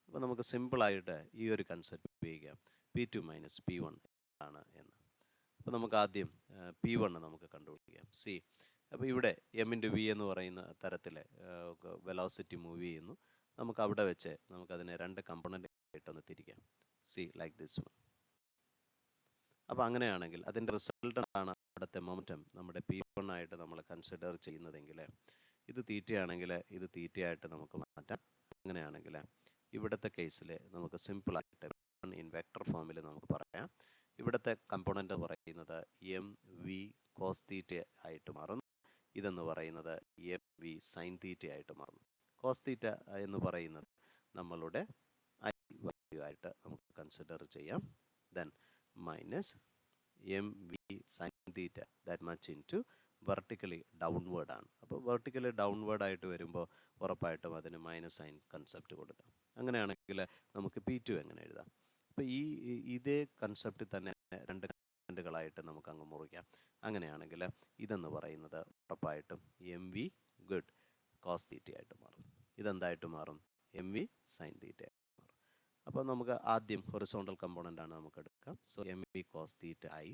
അപ്പോൾ നമുക്ക് സിമ്പിളായിട്ട് ഈ ഒരു കൺസെപ്റ്റ് ഉപയോഗിക്കാം, P2 മൈനസ് P1 ആണ് എന്ന്. അപ്പോൾ നമുക്ക് ആദ്യം P1 നമുക്ക് കണ്ടുപിടിക്കാം. സി അപ്പോൾ ഇവിടെ എം ഇൻറ്റു വി എന്ന് പറയുന്ന തരത്തിൽ വെലോസിറ്റി മൂവ് ചെയ്യുന്നു. നമുക്ക് അവിടെ വെച്ച് നമുക്കതിനെ രണ്ട് കമ്പോണൻ്റ് ആയിട്ടൊന്ന് തിരിക്കാം. C like this one. അപ്പോൾ അങ്ങനെയാണെങ്കിൽ അതിൻ്റെ റിസൾട്ടാണ് അവിടുത്തെ മൊമെൻറ്റം നമ്മുടെ P1 ആയിട്ട് നമ്മൾ കൺസിഡർ ചെയ്യുന്നതെങ്കിൽ ഇത് തീറ്റയാണെങ്കിൽ ഇത് തീറ്റയായിട്ട് നമുക്ക് മാറ്റാം. അങ്ങനെയാണെങ്കിൽ ഇവിടുത്തെ കേസിൽ നമുക്ക് സിമ്പിളായിട്ട് ഇൻ വെക്ടർ ഫോമിൽ നമുക്ക് പറയാം. ഇവിടുത്തെ കമ്പോണൻ്റ് പറയുന്നത് എം വി കോസ് തീറ്റ ആയിട്ട് മാറുന്നു. ഇതെന്ന് പറയുന്നത് എം വി സൈൻ തീറ്റ ആയിട്ട് മാറുന്നു. കോസ് തീറ്റ എന്ന് പറയുന്നത് നമ്മളുടെ ഐ വാല്യൂ ആയിട്ട് നമുക്ക് കൺസിഡർ ചെയ്യാം. Then minus m v sine theta that much into vertically downward ആണ്. അപ്പോൾ വെർട്ടിക്കലി ഡൗൺവേർഡ് ആയിട്ട് വരുമ്പോൾ ഉറപ്പായിട്ടും അതിന് മൈനസ് സൈൻ കൺസെപ്റ്റ് കൊടുക്കാം. അങ്ങനെയാണെങ്കിൽ നമുക്ക് P2 എങ്ങനെ എഴുതാം? അപ്പോൾ ഇതേ കൺസെപ്റ്റ് തന്നെ രണ്ട് കമ്പോണൻ്റുകളായിട്ട് നമുക്ക് അങ്ങ് മുറിക്കാം. അങ്ങനെയാണെങ്കിൽ ഇതെന്ന് പറയുന്നത് ഉറപ്പായിട്ടും m v good cos theta ആയിട്ട് മാറും. ഇതെന്തായിട്ട് മാറും? എം വി സൈൻ തീറ്റ ആയിട്ട് മാറും. അപ്പോൾ നമുക്ക് ആദ്യം ഹൊറിസോണ്ടൽ കമ്പോണൻ്റ് ആണ് നമുക്ക് എടുക്കാം. So m v cos theta i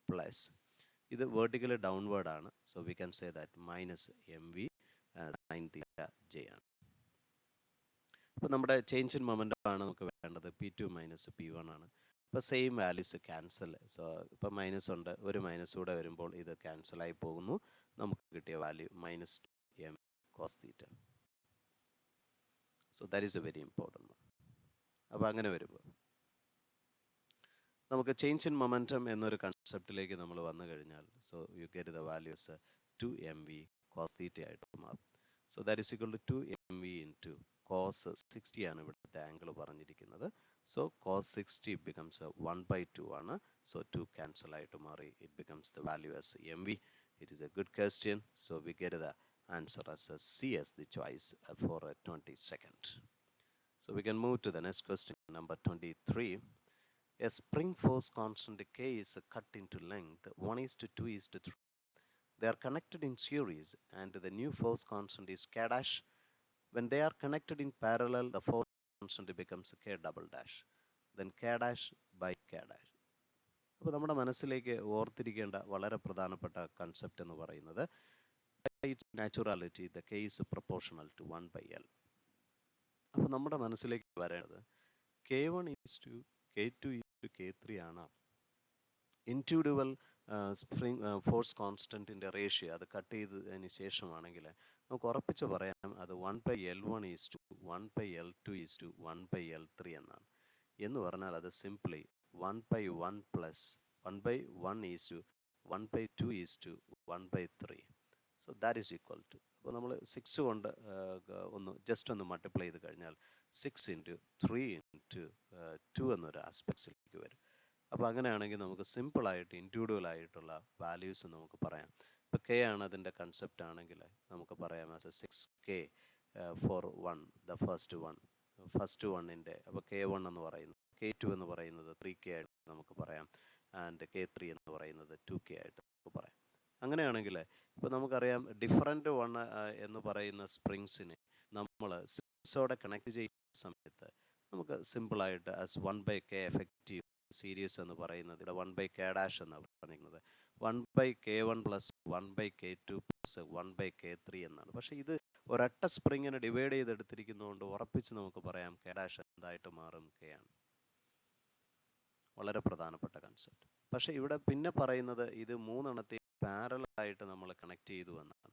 plus ഇത് വേർട്ടിക്കലി ഡൗൺവേർഡ് ആണ്. So we can say that minus m v sine theta j ആണ്. അപ്പോൾ നമ്മുടെ ചേഞ്ച് ഇൻ മൊമെൻറ്റം ആണ് നമുക്ക് വേണ്ടത്. P2 മൈനസ് P1 ആണ്. ഇപ്പോൾ സെയിം വാല്യൂസ് ക്യാൻസൽ. സോ ഇപ്പോൾ മൈനസ് ഉണ്ട്, ഒരു മൈനസ് കൂടെ വരുമ്പോൾ ഇത് ക്യാൻസലായി പോകുന്നു. നമുക്ക് കിട്ടിയ value -2m cos θ. So that is a very important. അപ്പോൾ അങ്ങനെ വരുമ്പോൾ നമുക്ക് ചേഞ്ച് ഇൻ മൊമെൻറ്റം എന്നൊരു കൺസെപ്റ്റിലേക്ക് നമ്മൾ വന്നു കഴിഞ്ഞാൽ, so you get the values 2mv cos θ ആയിട്ട് മാറും. So that is equal to 2mv into cos 60 ആണ് ഇവിടുത്തെ ആംഗിൾ പറഞ്ഞിരിക്കുന്നത്. സോ cos 60 ബിക്കംസ് 1/2 ആണ്. സോ 2 ക്യാൻസൽ ആയിട്ട് മാറി. It becomes the value as mv. It is A good question. So we get the answer as C as the choice for 22nd. So we can move to the next question, number 23. A spring force constant K is cut into length 1:2:3. They are connected in series and the new force constant is K dash. When they are connected in parallel, the force constant becomes K double dash. Then K dash by K dash. അപ്പോൾ നമ്മുടെ മനസ്സിലേക്ക് ഓർത്തിരിക്കേണ്ട വളരെ പ്രധാനപ്പെട്ട concept എന്ന് പറയുന്നത്, by its naturality the K is proportional to 1/L. അപ്പോൾ നമ്മുടെ മനസ്സിലേക്ക് വരേണ്ടത് K1 is to K2 is to K3 ആണ് ഇൻഡിവിജ്വൽ ഫോഴ്സ് കോൺസ്റ്റൻറ്റിൻ്റെ റേഷ്യോ. അത് കട്ട് ചെയ്തതിന് ശേഷമാണെങ്കിൽ നമുക്ക് ഉറപ്പിച്ച് പറയാം അത് 1/L1 is to 1/L2 is to 1/L3 എന്നാണ്. എന്ന് പറഞ്ഞാൽ അത് simply 1/1 plus 1/1 is to 1/2 is to 1/3. So that is equal to, അപ്പോൾ നമ്മൾ 6 കൊണ്ട് ഒന്ന് മൾട്ടിപ്ലൈ ചെയ്ത് കഴിഞ്ഞാൽ 6 ഇൻറ്റു 3 ഇൻറ്റു 2 എന്നൊരു ആസ്പെക്ട്സിലേക്ക് വരും. അപ്പോൾ അങ്ങനെയാണെങ്കിൽ നമുക്ക് സിമ്പിളായിട്ട് ഇൻഡിവിജ്വൽ ആയിട്ടുള്ള വാല്യൂസ് നമുക്ക് പറയാം. ഇപ്പോൾ കെ ആണ് അതിൻ്റെ കൺസെപ്റ്റ് ആണെങ്കിൽ നമുക്ക് പറയാം as a 6K for 1, the first വണ്ണിൻ്റെ. അപ്പോൾ K1 എന്ന് പറയുന്നത്, K2 എന്ന് പറയുന്നത് 3K ആയിട്ട് നമുക്ക് പറയാം, ആൻഡ് K3 എന്ന് പറയുന്നത് 2K ആയിട്ട് നമുക്ക് പറയാം. അങ്ങനെയാണെങ്കിൽ ഇപ്പോൾ നമുക്കറിയാം ഡിഫറൻറ്റ് വൺ എന്ന് പറയുന്ന സ്പ്രിങ്സിനെ നമ്മൾ സിക്സോടെ കണക്ട് ചെയ്യുന്ന സമയത്ത് നമുക്ക് സിമ്പിളായിട്ട് ആസ് 1/K എഫക്റ്റീവ് സീരീസ് എന്ന് പറയുന്നത് ഇവിടെ 1/K ഡാഷ് എന്നാണ് പറഞ്ഞിരിക്കുന്നത്. 1/K1 plus 1/K2 plus 1/K3 എന്നാണ്. പക്ഷേ ഇത് ഒരൊറ്റ സ്പ്രിങ്ങിനെ ഡിവൈഡ് ചെയ്തെടുത്തിരിക്കുന്നതുകൊണ്ട് ഉറപ്പിച്ച് നമുക്ക് പറയാം K ഡാഷ് എന്തായിട്ട് മാറും, K ആണ്. വളരെ പ്രധാനപ്പെട്ട കൺസെപ്റ്റ്. പക്ഷേ ഇവിടെ പിന്നെ പറയുന്നത് ഇത് മൂന്നെണ്ണത്തെ പാരലായിട്ട് നമ്മൾ കണക്ട് ചെയ്തു എന്നാണ്.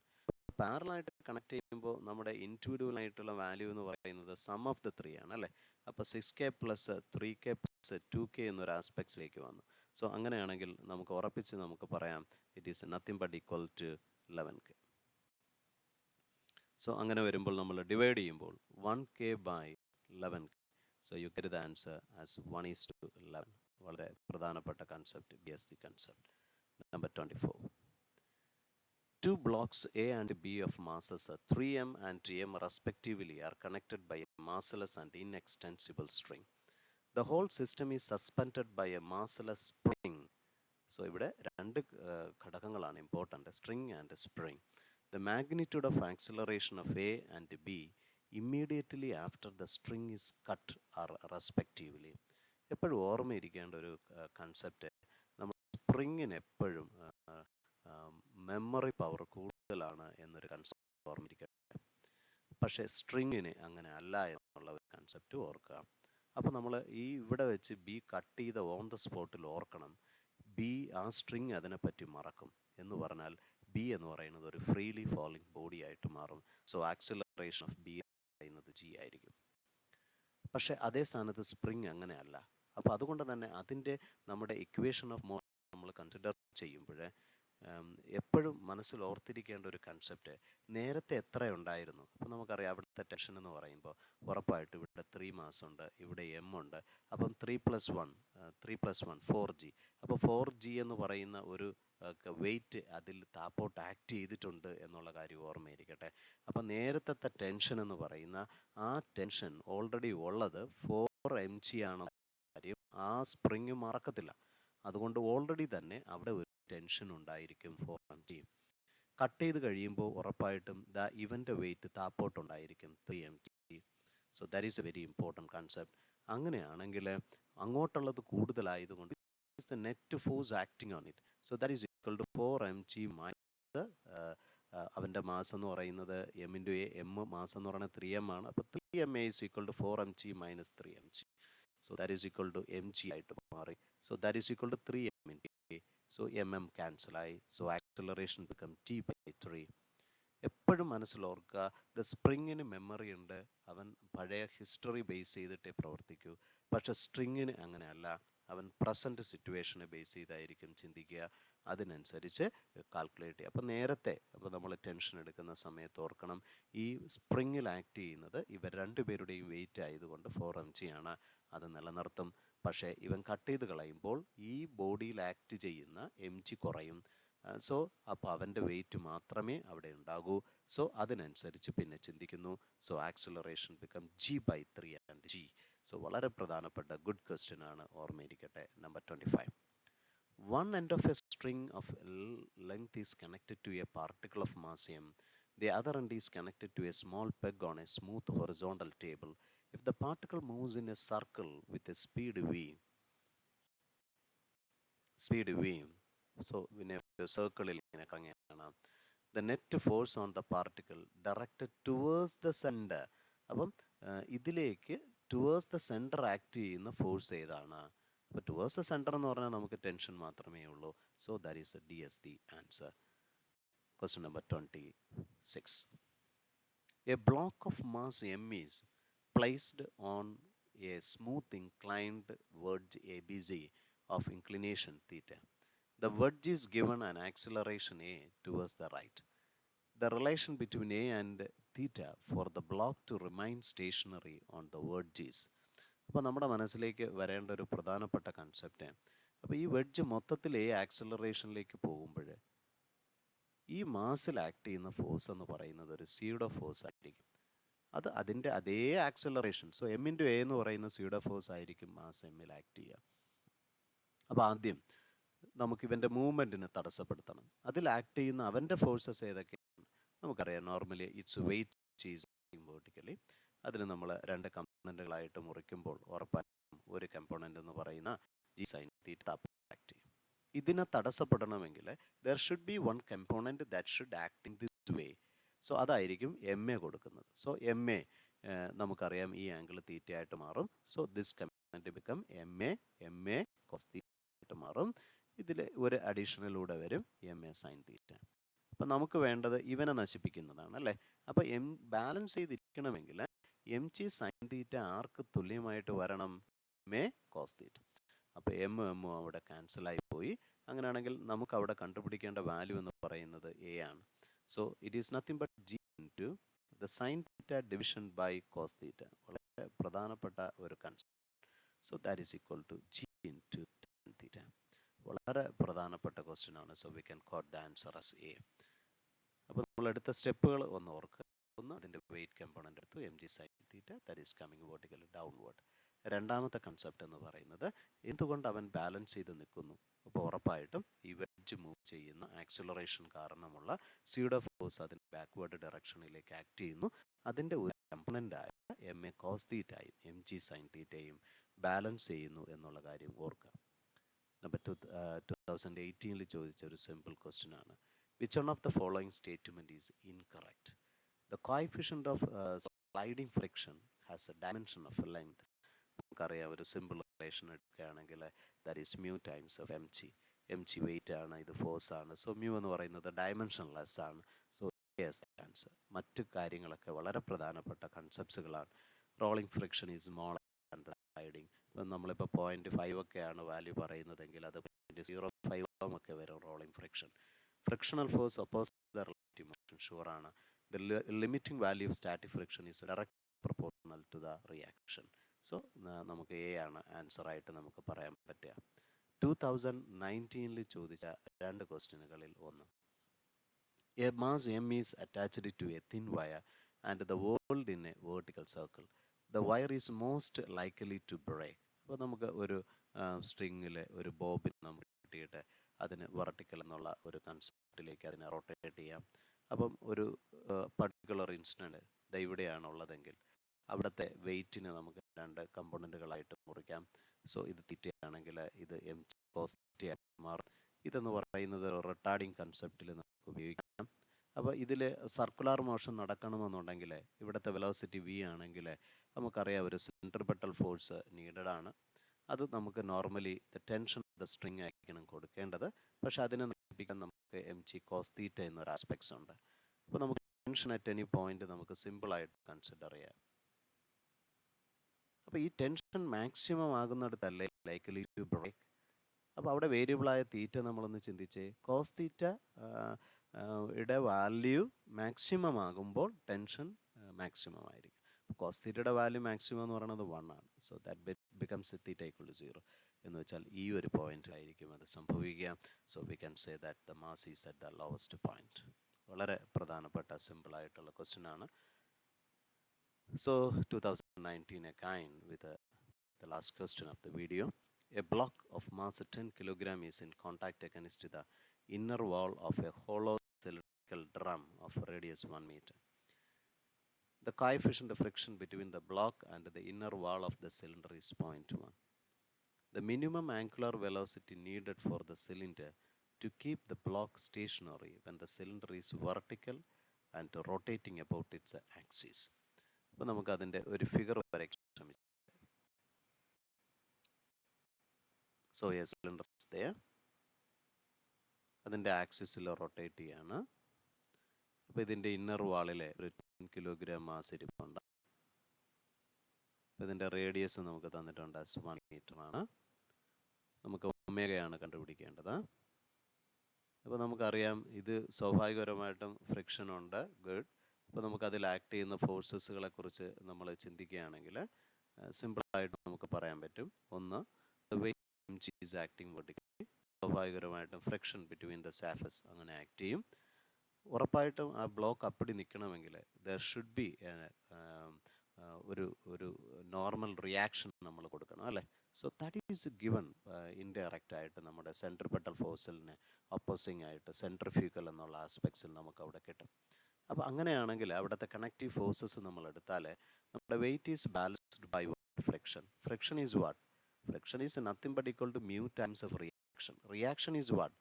പാരലായിട്ട് കണക്ട് ചെയ്യുമ്പോൾ നമ്മുടെ ഇൻഡിവിജ്വൽ ആയിട്ടുള്ള വാല്യൂ എന്ന് പറയുന്നത് സം ഓഫ് ദ 3 ആണ് അല്ലേ. അപ്പോൾ 6K plus 3K plus 2K എന്നൊരു ആസ്പെക്ട്സിലേക്ക് വന്നു. സോ അങ്ങനെയാണെങ്കിൽ നമുക്ക് ഉറപ്പിച്ച് നമുക്ക് പറയാം it is nothing but equal to 11K. So അങ്ങനെ വരുമ്പോൾ നമ്മൾ ഡിവൈഡ് ചെയ്യുമ്പോൾ 1K by 11K. So you get the answer as 1:11. വളരെ പ്രധാനപ്പെട്ട concept, BSc concept. Number 24. Two blocks A and B of masses 3m and m respectively are connected by a massless and inextensible string. The whole system is suspended by a massless spring. So ഇവിടെ രണ്ട് ഘടകങ്ങളാണ് important, string and spring. The magnitude of acceleration of A and B immediately after the string is cut are respectively. എപ്പോഴും ഓർമ്മയിരിക്കേണ്ട ഒരു concept, നമ്മൾ സ്പ്രിങ്ങിന് എപ്പോഴും memory power കൂടുതലാണ് എന്നൊരു concept ഓർമ്മിരിക്കട്ടെ. പക്ഷേ സ്ട്രിങ്ങിന് അങ്ങനെ അല്ല എന്നുള്ള ഒരു കൺസെപ്റ്റ് ഓർക്കുക. അപ്പോൾ നമ്മൾ ഇവിടെ വെച്ച് ബി കട്ട് ചെയ്ത ഓൺ ദ സ്പോട്ടിൽ ഓർക്കണം, ബി ആ സ്ട്രിങ് അതിനെപ്പറ്റി മറക്കും. എന്ന് പറഞ്ഞാൽ ബി എന്ന് പറയുന്നത് ഒരു ഫ്രീലി ഫോളിങ് ബോഡി ആയിട്ട് മാറും. സോ ആക്സിലറേഷൻ ഓഫ് ബി പറയുന്നത് G ആയിരിക്കും. പക്ഷേ അതേ സ്ഥാനത്ത് സ്പ്രിങ് അങ്ങനെയല്ല. അപ്പോൾ അതുകൊണ്ട് തന്നെ അതിൻ്റെ നമ്മുടെ ഇക്വേഷൻ ഓഫ് മോഷൻ നമ്മൾ കൺസിഡർ ചെയ്യുമ്പോൾ എപ്പോഴും മനസ്സിൽ ഓർത്തിരിക്കേണ്ട ഒരു കൺസെപ്റ്റ്, നേരത്തെ എത്ര ഉണ്ടായിരുന്നു. അപ്പോൾ നമുക്കറിയാം അവിടുത്തെ ടെൻഷൻ എന്ന് പറയുമ്പോൾ ഉറപ്പായിട്ട് ഇവിടെ 3 മാസ് ഉണ്ട്, ഇവിടെ M ഉണ്ട്. അപ്പം 3+1 4G. അപ്പോൾ 4G എന്ന് പറയുന്ന ഒരു വെയിറ്റ് അതിൽ താപ്പോട്ട് ആക്ട് ചെയ്തിട്ടുണ്ട് എന്നുള്ള കാര്യം ഓർമ്മയിരിക്കട്ടെ. അപ്പം നേരത്തെ ടെൻഷൻ എന്ന് പറയുന്ന ആ ടെൻഷൻ ഓൾറെഡി ഉള്ളത് 4mg ആണ് കാര്യം ആ സ്പ്രിങ് മറക്കത്തില്ല. അതുകൊണ്ട് ഓൾറെഡി തന്നെ അവിടെ ഒരു ടെൻഷൻ ഉണ്ടായിരിക്കും 4mg. കട്ട് ചെയ്ത് കഴിയുമ്പോൾ ഉറപ്പായിട്ടും ഇവൻ്റെ വെയിറ്റ് താപ്പോട്ടുണ്ടായിരിക്കും 3mg. So that is a very important concept. അങ്ങനെയാണെങ്കിൽ അങ്ങോട്ടുള്ളത് കൂടുതലായതുകൊണ്ട് is the net force acting on it. So that is equal to 4mg minus അവൻ്റെ മാസ് എന്ന് പറയുന്നത് M × A, M മാസ് എന്ന് പറയുന്നത് 3m ആണ്. അപ്പോൾ 3ma is equal to 4mg minus 3mg. So that is equal to mg ആയിട്ട് മാറി. So that is equal to 3m into a. So mm cancel ആയി. So acceleration become t by 3. എപ്പോഴും മനസ്സിലോർക്കുക, the സ്പ്രിങ്ങിന് memory ഉണ്ട്, അവൻ പഴയ history base ചെയ്തിട്ടേ പ്രവർത്തിക്കൂ. പക്ഷെ സ്ട്രിങ്ങിന് അങ്ങനെയല്ല, അവൻ പ്രസൻറ്റ് സിറ്റുവേഷനെ ബേസ് ചെയ്തായിരിക്കും ചിന്തിക്കുക, അതിനനുസരിച്ച് കാൽക്കുലേറ്റ് ചെയ്യുക. അപ്പോൾ നമ്മൾ ടെൻഷൻ എടുക്കുന്ന സമയത്ത് ഓർക്കണം, ഈ സ്പ്രിങ്ങിൽ ആക്ട് ചെയ്യുന്നത് ഇവർ രണ്ടുപേരുടെയും വെയിറ്റ് ആയതുകൊണ്ട് 4mg ആണ്, അത് നിലനിർത്തും. പക്ഷേ ഇവൻ കട്ട് ചെയ്ത് കളയുമ്പോൾ ഈ ബോഡിയിൽ ആക്ട് ചെയ്യുന്ന mg കുറയും. സോ അപ്പോൾ അവൻ്റെ വെയിറ്റ് മാത്രമേ അവിടെ ഉണ്ടാകൂ. സോ അതിനനുസരിച്ച് പിന്നെ ചിന്തിക്കുന്നു. So acceleration become g/3 and g. So വളരെ പ്രധാനപ്പെട്ട ഗുഡ് ക്വസ്റ്റ്യൻ ആണ്, ഓർമ്മയിരിക്കട്ടെ. Number 25. One end of a string of length is connected to a particle of mass m. The other end is connected to a small peg on a smooth horizontal table. If the particle moves in a circle with a speed v, so in a circle ഇങ്ങനെ കറങ്ങിയാണ്, the net force on the particle directed towards the center. അപ്പം ഇതിലേക്ക് towards the centre act ചെയ്യുന്ന force ഏതാണ്? അപ്പോൾ towards the centre എന്ന് പറഞ്ഞാൽ നമുക്ക് tension മാത്രമേ ഉള്ളൂ. So that is D as the answer. Question number 26. A block of mass m is placed on a smooth inclined wedge ABC of inclination theta. The wedge is given an acceleration a towards the right. The relation between a and theta for the block to remain stationary on the wedge is. അപ്പോൾ നമ്മുടെ മനസ്സിലേക്ക് വരേണ്ട ഒരു പ്രധാനപ്പെട്ട concept, അപ്പോൾ ഈ wedge മൊത്തത്തിൽ A ആക്സിലറേഷനിലേക്ക് പോകുമ്പോൾ ഈ മാസിൽ ആക്ട് ചെയ്യുന്ന ഫോഴ്സ് എന്ന് പറയുന്നത് ഒരു സ്യൂഡോ ഫോഴ്സ് ആയിരിക്കും. അത് അതിൻ്റെ അതേ acceleration, so m into A എന്ന് പറയുന്ന സ്യൂഡോ ഫോഴ്സ് ആയിരിക്കും മാസ് എമ്മിൽ ആക്ട് ചെയ്യുക. അപ്പോൾ ആദ്യം നമുക്ക് ഇവൻ്റെ മൂവ്മെൻറ്റിനെ തടസ്സപ്പെടുത്തണം. അതിൽ ആക്ട് ചെയ്യുന്ന അവൻ്റെ ഫോഴ്സസ് ഏതൊക്കെയാണ് നമുക്കറിയാം. Normally it's wait is vertically. അതിന് നമ്മൾ രണ്ട് കമ്പോണൻറ്റുകളായിട്ട് മുറിക്കുമ്പോൾ ഉറപ്പായിട്ടും ഒരു കമ്പോണൻ്റ് എന്ന് പറയുന്ന ജി സൈൻ തീറ്റ ആക്ട് ചെയ്യും. ഇതിനെ തടസ്സപ്പെടണമെങ്കിൽ there should be one component that should act in this way. So അതായിരിക്കും എം എ കൊടുക്കുന്നത്. സോ എം എ നമുക്കറിയാം ഈ ആംഗിൾ തീറ്റയായിട്ട് മാറും. So this component become M A cos theta ആയിട്ട് മാറും. ഇതിൽ ഒരു അഡീഷണലൂടെ വരും എം എ സൈൻ തീറ്റ. അപ്പം നമുക്ക് വേണ്ടത് ഇവനെ നശിപ്പിക്കുന്നതാണ് അല്ലേ. അപ്പോൾ ബാലൻസ് ചെയ്തിരിക്കണമെങ്കിൽ എം ജി സൈൻ തീറ്റ ആർക്ക് തുല്യമായിട്ട് വരണം? M A cos theta. അപ്പോൾ എമ്മും അവിടെ ക്യാൻസലായി പോയി. അങ്ങനെയാണെങ്കിൽ നമുക്ക് അവിടെ കണ്ടുപിടിക്കേണ്ട വാല്യൂ എന്ന് പറയുന്നത് എ ആണ്. So it is nothing but g into the sine theta division by cos theta. വളരെ പ്രധാനപ്പെട്ട ഒരു concept. So that is equal to g into tan theta. വളരെ പ്രധാനപ്പെട്ട ക്വസ്റ്റ്യൻ ആണ്. So we can quote the answer as a. അപ്പോൾ നമ്മൾ എടുത്ത സ്റ്റെപ്പുകൾ ഒന്ന് ഓർക്കുക. ഒന്ന്, അതിൻ്റെ വെയിറ്റ് കമ്പോണൻ്റ് എടുത്തു, m G sine theta, that is coming vertically downward. രണ്ടാമത്തെ കൺസെപ്റ്റ് എന്ന് പറയുന്നത് എന്തുകൊണ്ട് അവൻ ബാലൻസ് ചെയ്ത് നിൽക്കുന്നു. അപ്പോൾ ഉറപ്പായിട്ടും ഈ വെഡ്ജ് മൂവ് ചെയ്യുന്ന ആക്സിലറേഷൻ കാരണമുള്ള സ്യൂഡോ ഫോഴ്സ് അതിന് ബാക്ക്വേർഡ് ഡയറക്ഷനിലേക്ക് ആക്ട് ചെയ്യുന്നു. അതിൻ്റെ ഒരു കമ്പോണൻ്റായ എം എ കോസ് തീറ്റയും എം ജി സൈൻ തീറ്റയും ബാലൻസ് ചെയ്യുന്നു എന്നുള്ള കാര്യം ഓർക്കുക. നമ്പർ 2018 ചോദിച്ച ഒരു സിമ്പിൾ ക്വസ്റ്റ്യൻ ആണ്. Which one of the following statement is incorrect? The coefficient of sliding friction has a dimension of length. നമുക്കറിയാം, ഒരു സിമ്പിൾ റിലേഷൻ എടുക്കുകയാണെങ്കിൽ that is mu times of M G. M G weight ആണ്, ഇത് force ആണ്. So mu എന്ന് പറയുന്നത് dimensionless ആണ്. So yes answer. മറ്റു കാര്യങ്ങളൊക്കെ വളരെ പ്രധാനപ്പെട്ട കൺസെപ്റ്റ്സുകളാണ്. Rolling friction is small and the sliding. ഇപ്പം നമ്മളിപ്പോൾ 0.5 ഒക്കെയാണ് വാല്യൂ പറയുന്നതെങ്കിൽ അത് 0.05 ഒക്കെ വരും rolling friction. Frictional force opposed to the relative motion, sure ആണ്. The limiting value of static friction is directly proportional to the reaction. So നമുക്ക് A ആണ് ആൻസർ ആയിട്ട് നമുക്ക് പറയാൻ പറ്റുക. 2019 ചോദിച്ച രണ്ട് ക്വസ്റ്റ്യനുകളിൽ ഒന്ന്, a mass m is attached to a thin wire and the world in a vertical circle. The wire is most likely to break. അപ്പോൾ നമുക്ക് ഒരു സ്ട്രിങ്ങിൽ ഒരു ബോബിൻ നമുക്ക് കിട്ടിയിട്ട് അതിന് വെർട്ടിക്കൽ എന്നുള്ള ഒരു കൺസെപ്റ്റിലേക്ക് അതിനെ റൊട്ടേറ്റ് ചെയ്യാം. അപ്പം ഒരു പർട്ടിക്കുലർ ഇൻസ്റ്റൻറ്റ് ഇവിടെയാണുള്ളതെങ്കിൽ അവിടുത്തെ വെയിറ്റിന് നമുക്ക് രണ്ട് കമ്പോണൻറ്റുകളായിട്ട് മുറിക്കാം. സോ ഇത് തീറ്റയാണെങ്കിൽ ഇത് എം കോസ് തീറ്റയായി മാറും. ഇതെന്ന് പറയുന്നത് റിട്ടാർഡിങ് കൺസെപ്റ്റിൽ നമുക്ക് ഉപയോഗിക്കാം. അപ്പോൾ ഇതിൽ സർക്കുലർ മോഷൻ നടക്കണമെന്നുണ്ടെങ്കിൽ ഇവിടുത്തെ വെലോസിറ്റി v ആണെങ്കിൽ നമുക്കറിയാം ഒരു സെൻട്രിപെറ്റൽ ഫോഴ്സ് നീഡഡ് ആണ്. അത് നമുക്ക് normally the tension of the string ആയിരിക്കണം കൊടുക്കേണ്ടത്. പക്ഷെ അതിനെ നശിപ്പിക്കാൻ നമുക്ക് mg cos θ എന്നൊരു ആസ്പെക്ട്സ് ഉണ്ട്. അപ്പോൾ നമുക്ക് ടെൻഷൻ അറ്റ് എനി പോയിന്റ് നമുക്ക് സിമ്പിളായിട്ട് കൺസിഡർ ചെയ്യാം. അപ്പോൾ ഈ ടെൻഷൻ മാക്സിമം ആകുന്നിടത്തല്ലേ ലൈക്ലി ടു ബ്രേക്ക്. അപ്പോൾ അവിടെ വേരിയബിളായ തീറ്റ നമ്മളൊന്ന് ചിന്തിച്ചേ. കോസ് തീറ്റ യുടെ വാല്യൂ മാക്സിമം ആകുമ്പോൾ ടെൻഷൻ മാക്സിമം ആയിരിക്കും. കോസ് തീറ്റയുടെ വാല്യൂ മാക്സിമം എന്ന് പറയുന്നത് 1 ആണ്. So that becomes theta equal to 0 എന്ന് വെച്ചാൽ ഈ ഒരു പോയിന്റിലായിരിക്കും അത് സംഭവിക്കുക. So we can say that the mass is at the lowest point. വളരെ പ്രധാനപ്പെട്ട സിമ്പിളായിട്ടുള്ള ക്വസ്റ്റ്യൻ ആണ്. So 2019 again with the last question of the video. A block of mass 10 kg is in contact against the inner wall of a hollow cylindrical drum of radius 1 meter. The coefficient of friction between the block and the inner wall of the cylinder is 0.1. The minimum angular velocity needed for the cylinder to keep the block stationary when the cylinder is vertical and rotating about its axis. അപ്പോൾ നമുക്ക് അതിൻ്റെ ഒരു figure വരയ്ക്കാൻ ശ്രമിച്ചു. So A cylinder is there, അതിൻ്റെ ആക്സിസിൽ rotate ചെയ്യാണ്. അപ്പോൾ ഇതിൻ്റെ ഇന്നർ വാളിൽ ഒരു 10 കിലോഗ്രാം മാസ് ഇരിപ്പുണ്ട്. അപ്പോൾ ഇതിൻ്റെ റേഡിയസ് നമുക്ക് തന്നിട്ടുണ്ട് 1 മീറ്റർ ആണ്. നമുക്ക് ഒമേഗയാണ് കണ്ടുപിടിക്കേണ്ടത്. അപ്പോൾ നമുക്കറിയാം ഇത് സ്വാഭാവികപരമായിട്ടും ഫ്രിക്ഷൻ ഉണ്ട്. ഗുഡ്. അപ്പോൾ നമുക്കതിൽ ആക്ട് ചെയ്യുന്ന ഫോഴ്സസുകളെ കുറിച്ച് നമ്മൾ ചിന്തിക്കുകയാണെങ്കിൽ സിമ്പിളായിട്ട് നമുക്ക് പറയാൻ പറ്റും. ഒന്ന്, the weight mg is acting vertically. സ്വാഭാവികപരമായിട്ടും ഫ്രിക്ഷൻ ബിറ്റ്വീൻ ദ സർഫസ് അങ്ങനെ ആക്ട് ചെയ്യും. ഉറപ്പായിട്ടും ആ ബ്ലോക്ക് അപ്പടി നിൽക്കണമെങ്കിൽ ദർ ഷുഡ് ബി ഒരു നോർമൽ റിയാക്ഷൻ നമ്മൾ കൊടുക്കണം അല്ലേ. So that is given indirect ആയിട്ട് നമ്മുടെ സെൻട്രിപെറ്റൽ ഫോഴ്സിന് ഒപ്പോസിങ് ആയിട്ട് സെൻട്രിഫ്യൂഗൽ എന്നുള്ള ആസ്പെക്ട്സിൽ നമുക്ക് അവിടെ കിട്ടും. അപ്പോൾ അങ്ങനെയാണെങ്കിൽ അവിടുത്തെ കണക്റ്റീവ് ഫോഴ്സസ് നമ്മൾ എടുത്താൽ നമ്മുടെ weight is balanced by friction. Friction is what? Friction is nothing but equal to mu times of reaction. Reaction is what?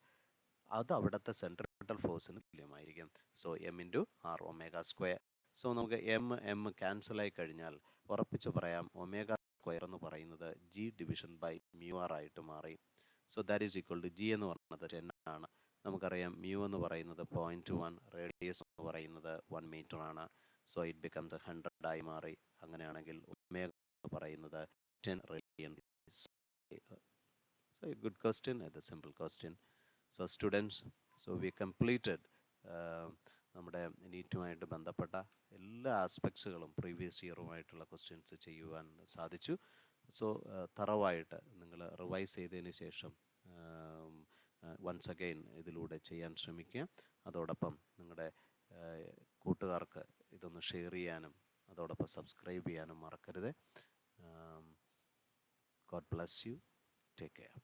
അത് അവിടുത്തെ സെൻട്രിപെറ്റൽ ഫോഴ്സിന് തുല്യമായിരിക്കും. So m into r omega square. So നമുക്ക് m cancel ആയി കഴിഞ്ഞാൽ ഉറപ്പിച്ച് പറയാം omega square എന്ന് പറയുന്നത് g division by mu r ആയിട്ട് മാറി. So that is equal to g എന്ന് പറയുന്നത് 10 ആണ്. നമുക്കറിയാം മ്യൂ എന്ന് പറയുന്നത് 0.1, റേഡിയസ് എന്ന് പറയുന്നത് 1 മീറ്റർ ആണ്. സോ ഇറ്റ് ബിക്കംസ് 100 ആയി മാറി. അങ്ങനെയാണെങ്കിൽ ഒമേഗ എന്ന് പറയുന്നത് 10 radian. So A good question, A simple question. So students, so we completed നമ്മുടെ നീറ്റുമായിട്ട് ബന്ധപ്പെട്ട എല്ലാ ആസ്പെക്ട്സുകളും പ്രീവിയസ് ഇയറുമായിട്ടുള്ള ക്വസ്റ്റ്യൻസ് ചെയ്യുവാൻ സാധിച്ചു. സോ തറവായിട്ട് നിങ്ങൾ റിവൈസ് ചെയ്തതിന് ശേഷം വൺസ് അഗെയിൻ ഇതിലൂടെ ചെയ്യാൻ ശ്രമിക്കുക. അതോടൊപ്പം നിങ്ങളുടെ കൂട്ടുകാർക്ക് ഇതൊന്ന് ഷെയർ ചെയ്യാനും അതോടൊപ്പം സബ്സ്ക്രൈബ് ചെയ്യാനും മറക്കരുത്. God bless you. Take care.